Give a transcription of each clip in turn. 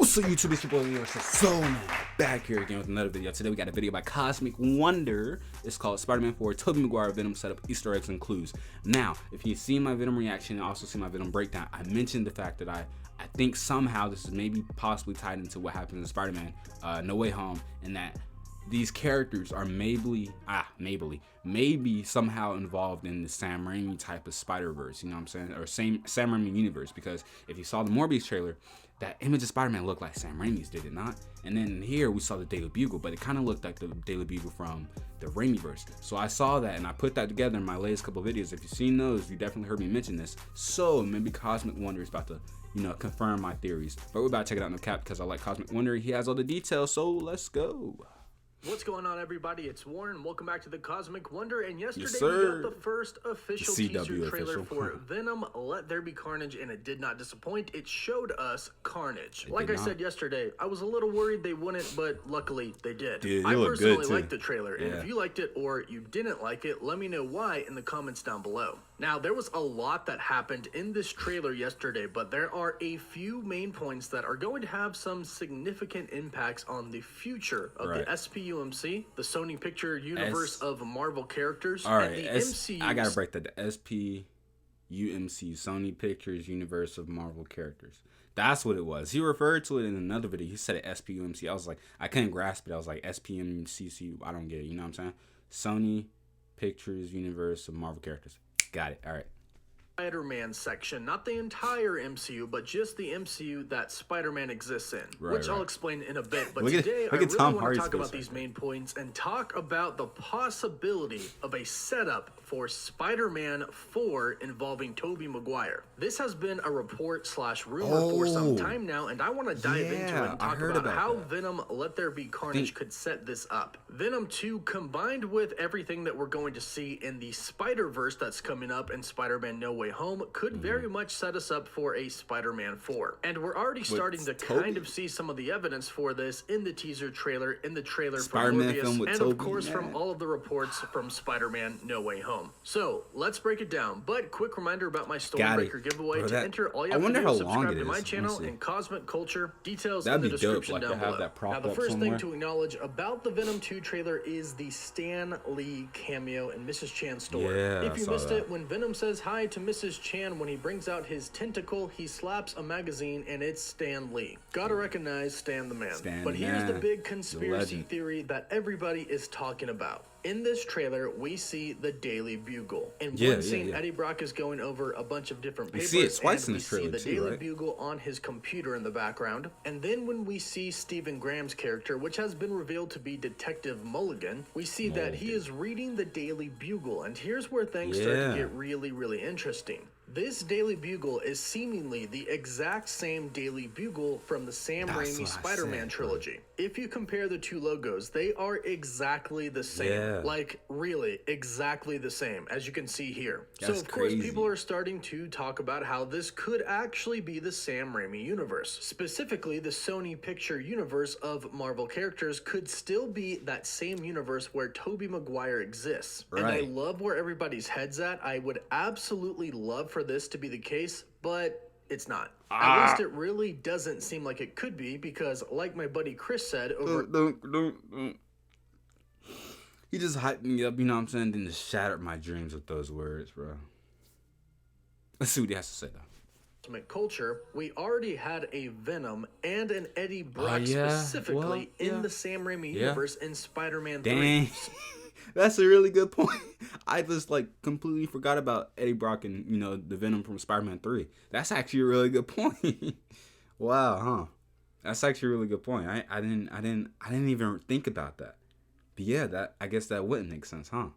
What's up, YouTube? It's your boy Leo. So man, back here again with another video. Today we got a video by Cosmic Wonder. It's called Spider-Man 4 Tobey Maguire Venom Setup Easter Eggs and Clues. Now, if you've seen my Venom reaction and also seen my Venom breakdown, I mentioned the fact that I think somehow this is maybe possibly tied into what happened in Spider-Man No Way Home, and that these characters are maybe somehow involved in the Sam Raimi type of Spider-Verse, you know what I'm saying, or Sam Raimi universe, because if you saw the Morbius trailer, that image of Spider-Man looked like Sam Raimi's, did it not? And then here we saw the Daily Bugle, but it kind of looked like the Daily Bugle from the Raimiverse. So I saw that and I put that together in my latest couple of videos. If you've seen those, you definitely heard me mention this. So maybe Cosmic Wonder is about to, confirm my theories. But we're about to check it out in the cap because I like Cosmic Wonder. He has all the details, so let's go. What's going on, everybody? It's Warren. Welcome back to the Cosmic Wonder. And yesterday Yes, we got the first official teaser trailer for Venom: Let There Be Carnage, and it did not disappoint. It showed us Carnage. Like I said yesterday, I was a little worried they wouldn't, but luckily they did. Dude, I personally liked the trailer, and if you liked it or you didn't like it, let me know why in the comments down below. Now, there was a lot that happened in this trailer yesterday, but there are a few main points that are going to have some significant impacts on the future of the SPUMC, the Sony Picture Universe of Marvel characters, and the MCU. I gotta break that. The SPUMC, Sony Pictures Universe of Marvel characters. That's what it was. He referred to it in another video. He said it SPUMC. I was like, I couldn't grasp it. I was like, SPMCC. I don't get it. You know what I'm saying? Sony Pictures Universe of Marvel characters. Got it. All right. Spider-Man section, not the entire MCU, but just the MCU that Spider-Man exists in, which I'll explain in a bit. But today I really want to talk about these main points and talk about the possibility of a setup for Spider-Man 4 involving Tobey Maguire. This has been a report / rumor for some time now, and I want to dive into it and talk about how Venom: Let There Be Carnage could set this up. Venom 2, combined with everything that we're going to see in the Spider-Verse that's coming up in Spider-Man No Way Home, could very much set us up for a Spider-Man 4. And we're already starting to kind of see some of the evidence for this in the teaser trailer, in the trailer for Morbius, and of course from all of the reports from Spider-Man No Way Home. So let's break it down. But quick reminder about my Stormbreaker giveaway. To enter, all you have to do is subscribe to my channel and Cosmic Culture. Details in the description down below. Now, the first thing to acknowledge about the Venom 2 trailer is the Stan Lee cameo in Mrs. Chan's store. If you missed it, when Venom says hi to Mrs. Chan, when he brings out his tentacle, he slaps a magazine and it's Stan Lee. Gotta recognize Stan the man. But here's the big conspiracy theory that everybody is talking about. In this trailer, we see the Daily Bugle. In one scene, Eddie Brock is going over a bunch of different papers, and we see the Daily Bugle on his computer in the background. And then when we see Stephen Graham's character, which has been revealed to be Detective Mulligan, we see that he is reading the Daily Bugle. And here's where things start to get really, really interesting. This Daily Bugle is seemingly the exact same Daily Bugle from the Sam Raimi Spider-Man trilogy. If you compare the two logos, they are exactly the same. Like, really, exactly the same, as you can see here. So, of course, people are starting to talk about how this could actually be the Sam Raimi universe. Specifically, the Sony Picture Universe of Marvel characters could still be that same universe where Tobey Maguire exists. And I love where everybody's head's at. I would absolutely love for this to be the case, but it's not. At least it really doesn't seem like it could be, because like my buddy Chris said over... Don't. He just hyped me up, you know what I'm saying, then just shattered my dreams with those words, bro. Let's see what he has to say, though. Culture, we already had a Venom and an Eddie Brock specifically in the Sam Raimi universe in Spider-Man 3. That's a really good point. I just completely forgot about Eddie Brock and the Venom from Spider-Man 3. That's actually a really good point. Wow, huh? That's actually a really good point. I didn't even think about that. But yeah, I guess that wouldn't make sense, huh?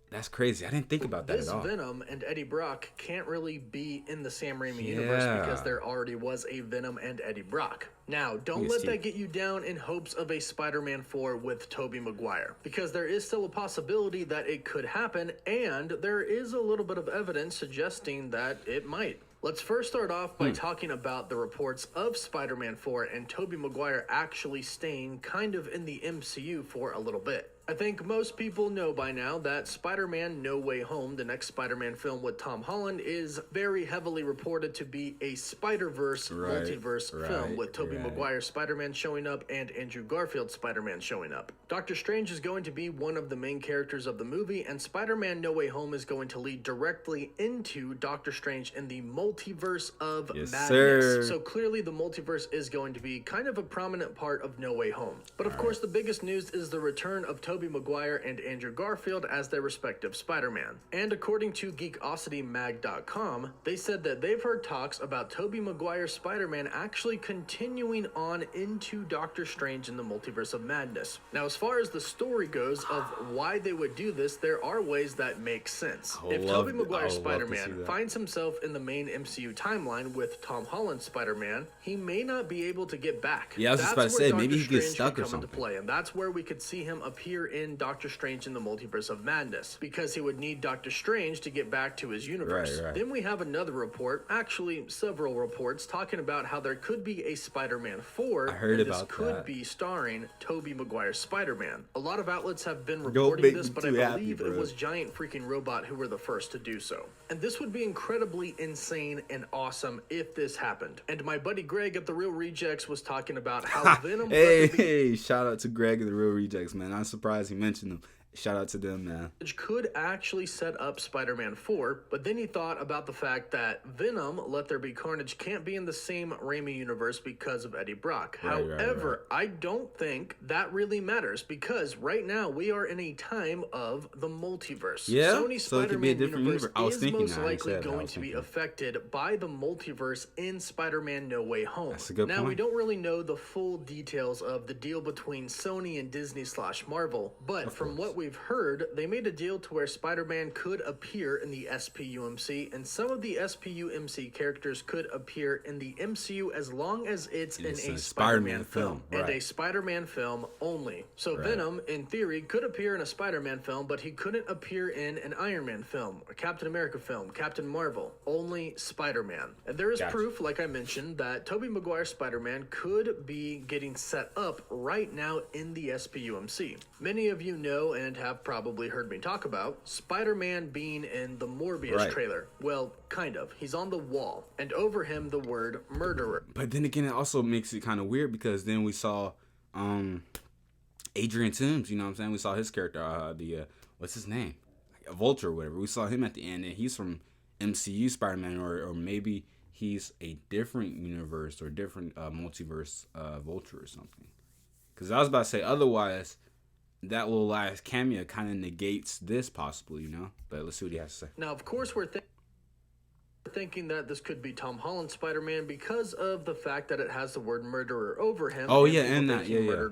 That's crazy. I didn't think about that at all. This Venom and Eddie Brock can't really be in the Sam Raimi universe because there already was a Venom and Eddie Brock. Now, don't let that get you down in hopes of a Spider-Man 4 with Tobey Maguire, because there is still a possibility that it could happen, and there is a little bit of evidence suggesting that it might. Let's first start off by talking about the reports of Spider-Man 4 and Tobey Maguire actually staying kind of in the MCU for a little bit. I think most people know by now that Spider-Man No Way Home, the next Spider-Man film with Tom Holland, is very heavily reported to be a Spider-Verse multiverse film with Tobey Maguire Spider-Man showing up and Andrew Garfield Spider-Man showing up. Doctor Strange is going to be one of the main characters of the movie, and Spider-Man No Way Home is going to lead directly into Doctor Strange in the multiverse of madness. Sir. So clearly the multiverse is going to be kind of a prominent part of No Way Home. But of course the biggest news is the return of Tobey Maguire and Andrew Garfield as their respective Spider-Man. And according to GeekocityMag.com, they said that they've heard talks about Tobey Maguire's Spider-Man actually continuing on into Doctor Strange in the Multiverse of Madness. Now, as far as the story goes of why they would do this, there are ways that make sense. If Tobey Maguire's Spider-Man finds himself in the main MCU timeline with Tom Holland's Spider-Man, he may not be able to get back. Yeah, I was just about to say, maybe he gets stuck or something. And that's where we could see him appear in Doctor Strange in the Multiverse of Madness, because he would need Doctor Strange to get back to his universe. Then we have another report, actually several reports, talking about how there could be a Spider-Man 4. I heard about that. This could be starring Tobey Maguire's Spider-Man. A lot of outlets have been reporting this, but I believe it was Giant Freaking Robot who were the first to do so. And this would be incredibly insane and awesome if this happened. And my buddy Greg at The Real Rejects was talking about how Venom... Hey, shout out to Greg at The Real Rejects, man. I'm surprised he mentioned them. Shout out to them, man. Could actually set up Spider-Man 4, but then he thought about the fact that Venom, Let There Be Carnage, can't be in the same Raimi universe because of Eddie Brock. However, I don't think that really matters, because right now we are in a time of the multiverse. Yeah, Sony's so Spider-Man universe is most likely going to be affected by the multiverse in Spider-Man No Way Home. That's a good point. Now, we don't really know the full details of the deal between Sony and Disney/Marvel, but from what we've heard, they made a deal to where Spider-Man could appear in the SPUMC, and some of the SPUMC characters could appear in the MCU as long as it's in a Spider-Man film. And a Spider-Man film only. So Venom, in theory, could appear in a Spider-Man film, but he couldn't appear in an Iron Man film, a Captain America film, Captain Marvel. Only Spider-Man. And there is proof, like I mentioned, that Tobey Maguire's Spider-Man could be getting set up right now in the SPUMC. Many of you know and have probably heard me talk about Spider-Man being in the Morbius trailer. Well, kind of. He's on the wall, and over him the word murderer. But then again, it also makes it kind of weird, because then we saw Adrian Toomes, you know what I'm saying? We saw his character, what's his name? Like Vulture or whatever. We saw him at the end, and he's from MCU Spider-Man, or maybe he's a different universe or different multiverse Vulture or something. Because I was about to say, otherwise, that little last cameo kind of negates this possibly, you know? But let's see what he has to say. Now, of course, we're thinking that this could be Tom Holland's Spider-Man because of the fact that it has the word murderer over him. Oh, yeah, and that,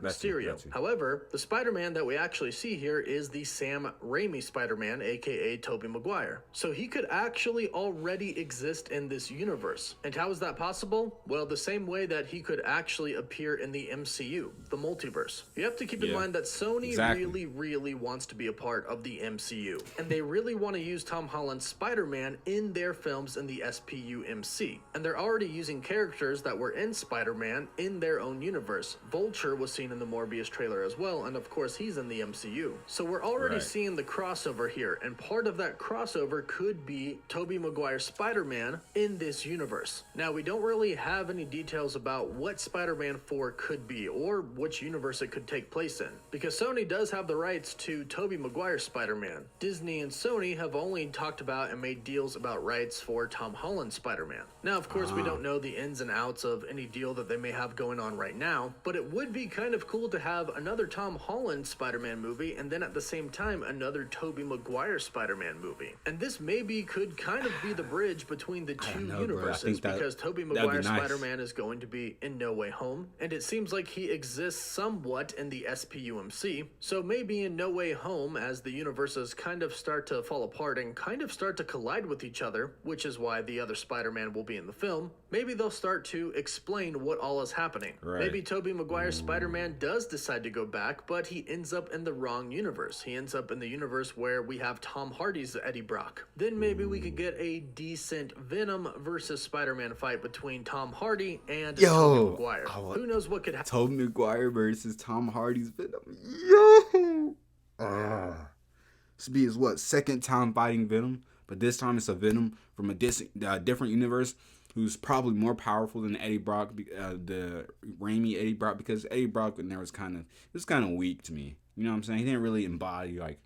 That's Mysterio. However, the Spider-Man that we actually see here is the Sam Raimi Spider-Man, aka Tobey Maguire. So he could actually already exist in this universe. And how is that possible? Well, the same way that he could actually appear in the MCU, the multiverse. You have to keep in mind that Sony really wants to be a part of the MCU. And they really want to use Tom Holland's Spider-Man in their films in the SPUMC, and they're already using characters that were in Spider-Man in their own universe. Vulture was seen in the Morbius trailer as well, and of course he's in the MCU. So we're already seeing the crossover here, and part of that crossover could be Tobey Maguire's Spider-Man in this universe. Now, we don't really have any details about what Spider-Man 4 could be, or which universe it could take place in, because Sony does have the rights to Tobey Maguire's Spider-Man. Disney and Sony have only talked about and made deals about rights for Tom Holland's Spider-Man. Now, of course, we don't know the ins and outs of any deal that they may have going on right now, but it would be kind of cool to have another Tom Holland Spider-Man movie, and then at the same time, another Tobey Maguire Spider-Man movie. And this maybe could kind of be the bridge between the two universes, because Tobey Maguire's Spider-Man is going to be in No Way Home, and it seems like he exists somewhat in the SPUMC, so maybe in No Way Home, as the universes kind of start to fall apart and kind of start to collide with each other, which is why the other Spider-Man will be in the film, maybe they'll start to explain what all is happening. Maybe Tobey Maguire's Spider-Man does decide to go back, but he ends up in the wrong universe. He ends up in the universe where we have Tom Hardy's Eddie Brock. Then maybe we could get a decent Venom versus Spider-Man fight between Tom Hardy and Tobey Maguire. Who knows what could happen? Tobey Maguire versus Tom Hardy's Venom. Yo! This be his second time fighting Venom, but this time it's a Venom from a different universe who's probably more powerful than Eddie Brock, the Raimi Eddie Brock, because Eddie Brock in there was kind of weak to me. You know what I'm saying? He didn't really embody, like,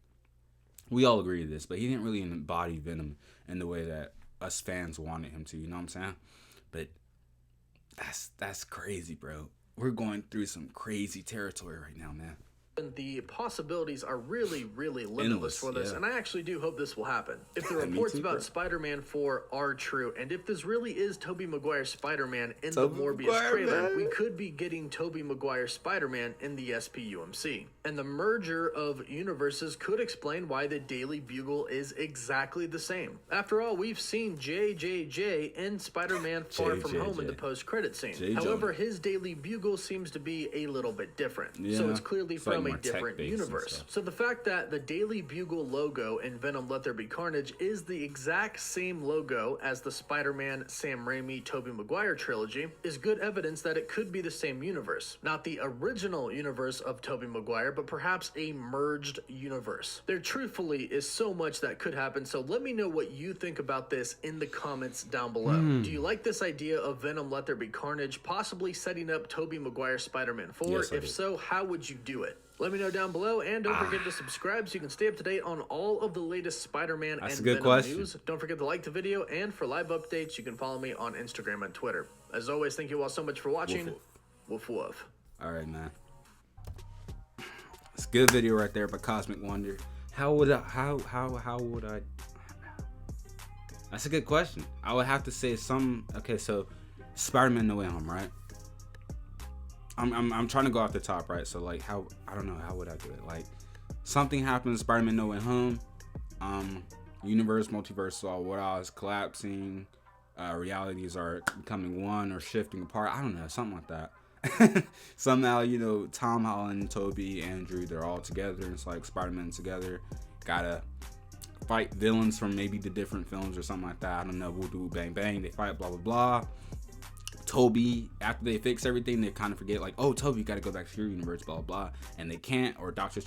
we all agree to this, but he didn't really embody Venom in the way that us fans wanted him to. You know what I'm saying? But that's crazy, bro. We're going through some crazy territory right now, man. The possibilities are really, really limitless for this, and I actually do hope this will happen. If the reports about Spider-Man 4 are true, and if this really is Tobey Maguire Spider-Man in the Morbius trailer, we could be getting Tobey Maguire Spider-Man in the SPUMC. And the merger of universes could explain why the Daily Bugle is exactly the same. After all, we've seen JJJ in Spider-Man Far From Home in the post-credit scene. However, his Daily Bugle seems to be a little bit different. So it's clearly from a different universe. So the fact that the Daily Bugle logo in Venom Let There Be Carnage is the exact same logo as the Spider-Man Sam Raimi Tobey Maguire trilogy is good evidence that it could be the same universe. Not the original universe of Tobey Maguire, but perhaps a merged universe. There truthfully is so much that could happen, so let me know what you think about this in the comments down below. Do you like this idea of Venom Let There Be Carnage possibly setting up Tobey Maguire Spider-Man 4? Yes, if so, how would you do it? Let me know down below, and don't forget to subscribe so you can stay up to date on all of the latest Spider-Man and Venom news. Don't forget to like the video, and for live updates, you can follow me on Instagram and Twitter. As always, thank you all so much for watching. Woof woof. All right, man. It's a good video right there by Cosmic Wonder. How would I? That's a good question. I would have to say okay, so Spider-Man No Way Home, right? I'm trying to go off the top, right? So like I don't know, how would I do it? Like something happens, Spider-Man No Way Home, universe, multiverse, all what I was collapsing, realities are becoming one or shifting apart. I don't know, something like that. Somehow, you know, Tom Holland, Toby, Andrew, they're all together. It's like Spider-Man together. Gotta fight villains from maybe the different films or something like that. I don't know. Woo bang bang. They fight blah blah blah. Toby, after they fix everything, they kind of forget, like, oh, Toby, you got to go back to your universe, blah, blah, blah. And they can't, or Doctor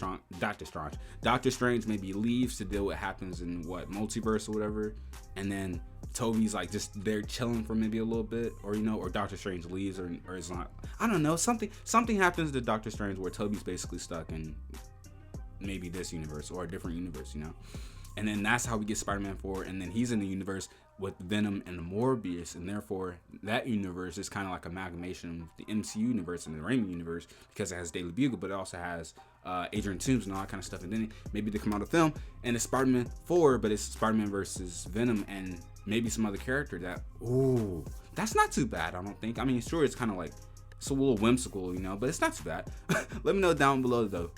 Strange maybe leaves to deal with what happens in, multiverse or whatever. And then Toby's, like, just there chilling for maybe a little bit, or, you know, or Doctor Strange leaves, or it's not, I don't know, something happens to Doctor Strange where Toby's basically stuck in maybe this universe or a different universe, you know. And then that's how we get Spider-Man 4, and then he's in the universe with Venom and Morbius, and therefore that universe is kind of like amalgamation of the MCU universe and the Raimi universe, because it has Daily Bugle, but it also has Adrian Toomes and all that kind of stuff. And then maybe they come out of film and it's Spider-Man 4, but it's Spider-Man versus Venom and maybe some other character that, ooh, that's not too bad, I don't think. I mean, sure, it's kind of like, it's a little whimsical, you know, but it's not too bad. Let me know down below though,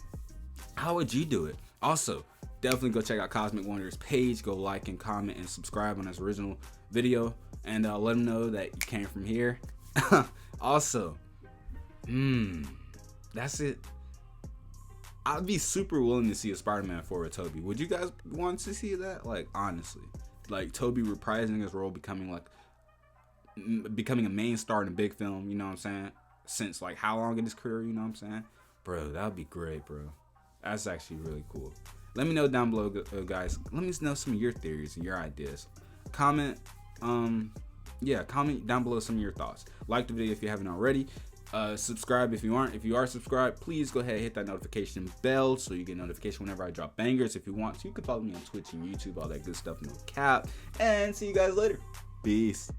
how would you do it? Also, definitely go check out Cosmic Wonder's page. Go like and comment and subscribe on his original video, and let him know that you came from here. Also, that's it. I'd be super willing to see a Spider-Man 4 with Toby. Would you guys want to see that? Like, honestly, like Toby reprising his role, becoming a main star in a big film. You know what I'm saying? Since like how long in his career? You know what I'm saying, bro? That'd be great, bro. That's actually really cool. Let me know down below, guys. Let me know some of your theories and your ideas. Comment down below some of your thoughts. Like the video if you haven't already. Subscribe if you aren't. If you are subscribed, please go ahead and hit that notification bell so you get notification whenever I drop bangers. If you want to, you can follow me on Twitch and YouTube, all that good stuff, no cap. And see you guys later. Peace.